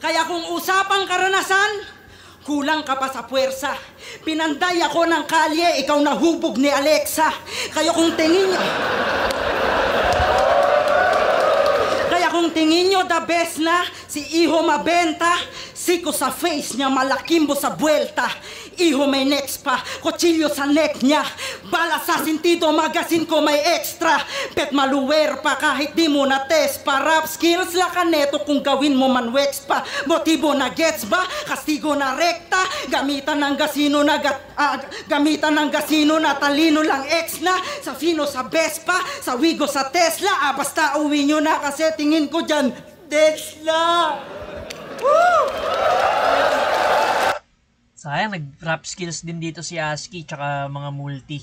Kaya kung usapang karanasan, kulang ka pa sa puwersa. Pinanday ako ng kalye, ikaw nahubog ni Alexa. Kaya kung tingin nyo the best na si Iho mabenta, siko sa face niya, malakimbo sa buwelta. Iho may next pa, kutsilyo sa neck niya. Bala sa sintido, magasin ko may extra. Pet maluwer pa kahit di mo na test pa. Rap skills la kaneto kung gawin mo man wax pa. Motibo na gets ba? Kastigo na rekta. Gamitan ng gasino na talino lang ex na. Sa fino sa Vespa, sa Wigo sa Tesla. Basta uwi nyo na kasi tingin ko dyan Tesla. Woo! Sayang, nag-rap skills din dito si Aski tsaka mga multi.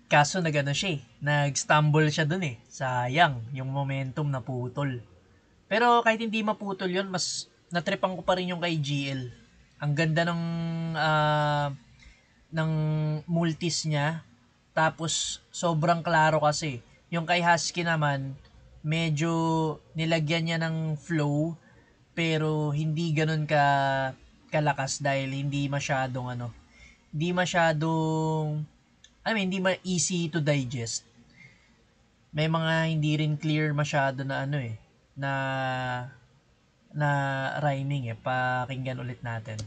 Kaso nag-ano siya nag-stumble siya dun Sayang, yung momentum naputol. Pero kahit hindi maputol yun, mas natripan ko pa rin yung kay GL. Ang ganda ng multis niya. Tapos sobrang klaro kasi. Yung kay Husky naman, medyo nilagyan niya ng flow pero hindi ganun kalakas dahil hindi masyadong hindi easy to digest. May mga hindi rin clear masyado na na rhyming Pakinggan ulit natin.